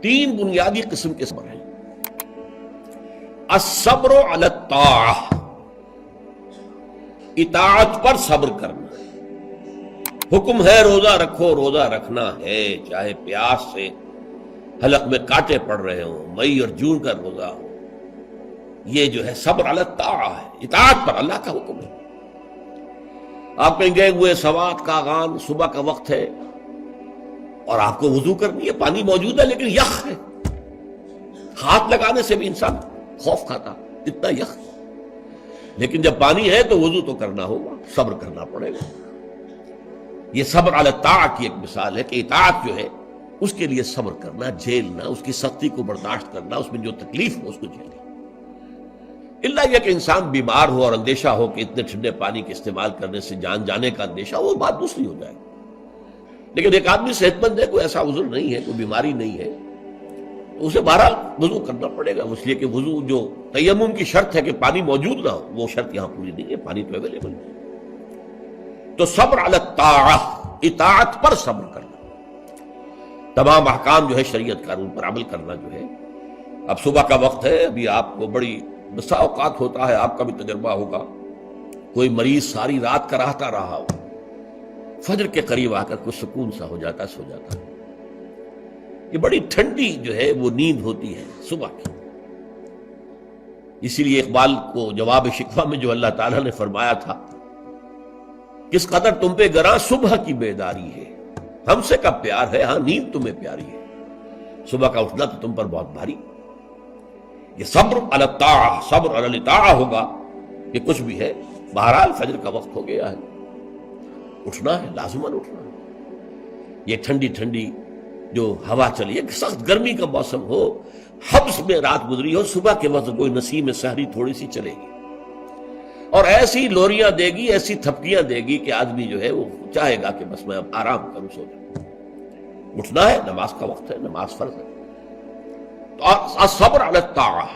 تین بنیادی قسم کے صبر ہیں۔ الصبر علی الطاعہ، اطاعت پر صبر کرنا۔ حکم ہے روزہ رکھو، روزہ رکھنا ہے، چاہے پیاس سے حلق میں کانٹے پڑ رہے ہوں، مئی اور جون کا روزہ ہو۔ یہ جو ہے صبر علی الطاعہ ہے، اطاعت پر، اللہ کا حکم ہے۔ آپ کہیں گے ہوئے سوات کا اذان صبح کا وقت ہے اور آپ کو وضو کرنی ہے، پانی موجود ہے لیکن یخ ہے، ہاتھ لگانے سے بھی انسان خوف کھاتا، اتنا یخ۔ لیکن جب پانی ہے تو وضو تو کرنا ہوگا، صبر کرنا پڑے گا۔ یہ صبر علی الطاعہ کی ایک مثال ہے کہ اطاعت جو ہے اس کے لیے صبر کرنا، جھیلنا، اس کی سختی کو برداشت کرنا، اس میں جو تکلیف ہو اس کو جھیلنا۔ اللہ یہ کہ انسان بیمار ہو اور اندیشہ ہو کہ اتنے ٹھنڈے پانی کے استعمال کرنے سے جان جانے کا اندیشہ، وہ بات دوسری ہو جائے۔ لیکن ایک آدمی صحت مند ہے، کوئی ایسا عذر نہیں ہے، کوئی بیماری نہیں ہے، تو اسے بہرحال وضو کرنا پڑے گا، اس لیے کہ وضو جو تیمم کی شرط ہے کہ پانی موجود نہ ہو، وہ شرط یہاں پوری نہیں ہے، پانی تو اویلیبل ہے۔ تو صبر علی الطاعہ، اطاعت پر صبر کرنا، تمام احکام جو ہے شریعت قانون پر عمل کرنا جو ہے۔ اب صبح کا وقت ہے، ابھی آپ کو بڑی بسا اوقات ہوتا ہے، آپ کا بھی تجربہ ہوگا، کوئی مریض ساری رات کراہتا رہا ہو، فجر کے قریب آ کر کوئی سکون سا ہو جاتا، سو جاتا ہے۔ یہ بڑی ٹھنڈی جو ہے وہ نیند ہوتی ہے صبح کی۔ اسی لیے اقبال کو جواب شکوہ میں جو اللہ تعالیٰ نے فرمایا تھا، کس قدر تم پہ گراں صبح کی بیداری ہے، ہم سے کب پیار ہے، ہاں نیند تمہیں پیاری ہے، صبح کا اٹھنا تو تم پر بہت بھاری۔ یہ صبر علی الطاعہ، صبر علی الطاعہ ہوگا کہ کچھ بھی ہے، بہرحال فجر کا وقت ہو گیا ہے، اٹھنا ہے، لازماً اٹھنا ہے۔ یہ ٹھنڈی ٹھنڈی جو ہوا چلی ہے، سخت گرمی کا موسم ہو، حبس میں رات گزری ہو، صبح کے وقت کوئی نسیم سحری تھوڑی سی چلے گی اور ایسی لوریاں دے گی، ایسی تھپکیاں دے گی کہ آدمی جو ہے وہ چاہے گا کہ بس میں اب آرام کروں، سو جاؤں۔ اٹھنا ہے، نماز کا وقت ہے، نماز فرض ہے۔ تو الصبر علی الطاعہ۔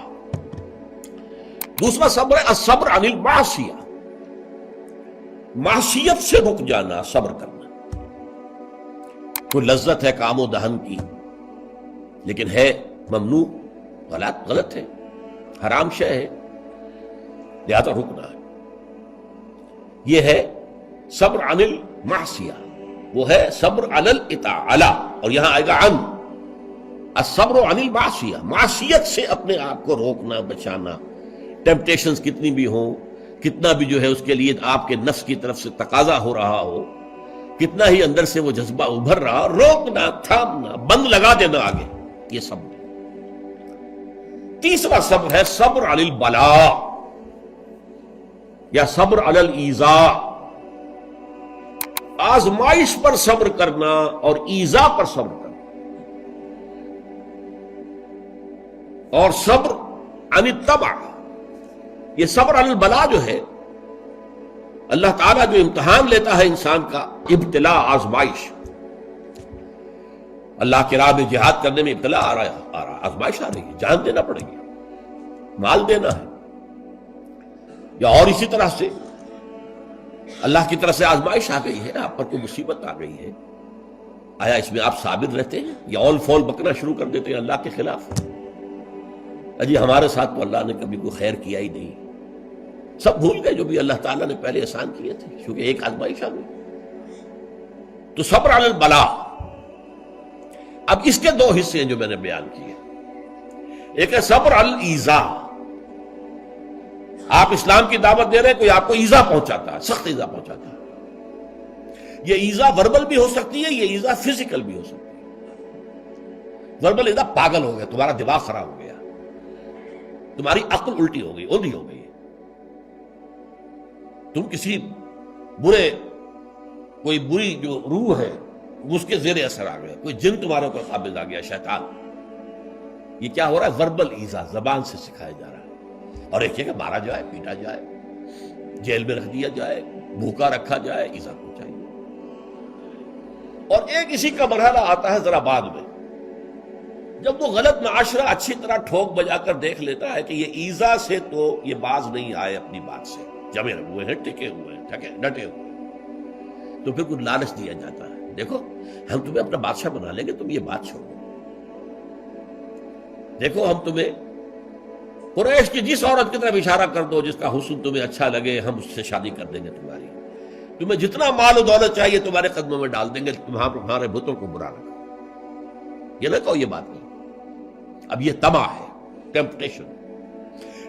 دوسرا صبر ہے الصبر عن المعصیہ، معصیت سے رک جانا، صبر کرنا۔ کوئی لذت ہے کام و دہن کی لیکن ہے ممنوع، غلط ہے، حرام شے ہے، لہذا رکنا ہے۔ یہ ہے صبر عن المعصیہ، وہ ہے صبر علی الاطاعہ، اور یہاں آئے گا عن الصبر عن المعصیہ، معصیت سے اپنے آپ کو روکنا، بچانا۔ ٹیمپٹیشنز کتنی بھی ہوں، کتنا بھی جو ہے اس کے لیے آپ کے نفس کی طرف سے تقاضا ہو رہا ہو، کتنا ہی اندر سے وہ جذبہ ابھر رہا ہو، روکنا، تھامنا، بند لگا دینا آگے، یہ صبر۔ تیسرا صبر ہے صبر علی البلاء یا صبر علی الایذاء، آزمائش پر صبر کرنا اور ایذا پر صبر کرنا۔ اور صبر عن الطبع، یہ صبر علی البلاء جو ہے، اللہ تعالیٰ جو امتحان لیتا ہے انسان کا، ابتلاء، آزمائش، اللہ کی راہ میں جہاد کرنے میں ابتلاء آ رہا، آزمائش آ رہی ہے، جان دینا پڑے گی، مال دینا ہے، یا اور اسی طرح سے اللہ کی طرف سے آزمائش آ گئی ہے، آپ پر کوئی مصیبت آ گئی ہے، آیا اس میں آپ صابر رہتے ہیں یا اول فول بکنا شروع کر دیتے ہیں اللہ کے خلاف؟ اجی ہمارے ساتھ تو اللہ نے کبھی کوئی خیر کیا ہی نہیں، سب بھول گئے جو بھی اللہ تعالیٰ نے پہلے احسان کیے تھے، کیونکہ ایک آزمائش آ گئی۔ تو صبر علی البلاء۔ اب اس کے دو حصے ہیں جو میں نے بیان کیے، ایک ہے صبر علی الایذاء، آپ اسلام کی دعوت دے رہے ہیں، کوئی آپ کو ایذا پہنچاتا ہے، سخت ایذا پہنچاتا ہے۔ یہ ایذا وربل بھی ہو سکتی ہے، یہ ایذا فزیکل بھی ہو سکتی ہے۔ وربل ایذا، پاگل ہو گیا، تمہارا دماغ خراب ہو گیا، تمہاری عقل الٹی ہو گئی، اوندھی ہو گئی، تم کسی کوئی بری جو روح ہے اس کے زیر اثر آ گئے، کوئی جن تمہارے اوپر قابض آ گیا، شیطان۔ یہ کیا ہو رہا ہے؟ وربل ایذا، زبان سے سکھایا جا رہا ہے۔ اور ایک ہے کہ مارا جائے، پیٹا جائے، جیل میں رکھ دیا جائے، بھوکا رکھا جائے، ایذا پہنچائی۔ اور ایک اسی کا مرحلہ آتا ہے ذرا بعد میں، جب وہ غلط معاشرہ اچھی طرح ٹھوک بجا کر دیکھ لیتا ہے کہ یہ ایذا سے تو یہ باز نہیں آئے اپنی بات سے، جمے ہوئے ہیں، ٹکے ہوئے ہیں، ڈٹے ہوئے ہیں، تو پھر کچھ لالچ دیا جاتا ہے، دیکھو ہم تمہیں اپنا بادشاہ بنا لیں گے، تم یہ بات چھوڑو۔ دیکھو ہم تمہیں قریش کی جس عورت کی طرف اشارہ کر دو جس کا حسن تمہیں اچھا لگے، ہم اس سے شادی کر دیں گے تمہاری، تمہیں جتنا مال و دولت چاہیے تمہارے قدموں میں ڈال دیں گے، تمہارے بتوں کو برا لگا۔ یہ نہ کہو یہ بات نہیں۔ اب یہ طمع ہے،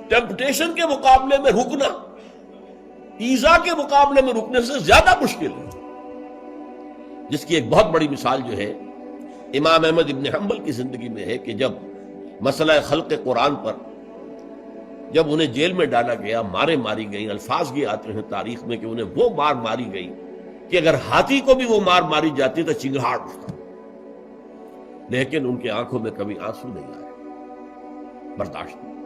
ٹیمپٹیشن کے مقابلے میں رکنا ایذا کے مقابلے میں رکنے سے زیادہ مشکل ہے، جس کی ایک بہت بڑی مثال جو ہے امام احمد ابن حنبل کی زندگی میں ہے کہ جب مسئلہ خلق قرآن پر جب انہیں جیل میں ڈالا گیا، مارے ماری گئی، الفاظ یہ آتے ہیں تاریخ میں کہ انہیں وہ مار ماری گئی کہ اگر ہاتھی کو بھی وہ مار ماری جاتی تو چنگھاڑ اٹھتا، لیکن ان کی آنکھوں میں کبھی آنسو نہیں آئے، برداشت نہیں۔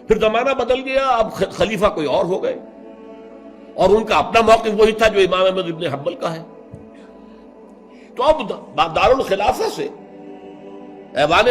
پھر زمانہ بدل گیا، اب خلیفہ کوئی اور ہو گئے، اور ان کا اپنا موقف وہی تھا جو امام احمد ابن حنبل کا ہے۔ تو اب دارالخلافہ سے ایوان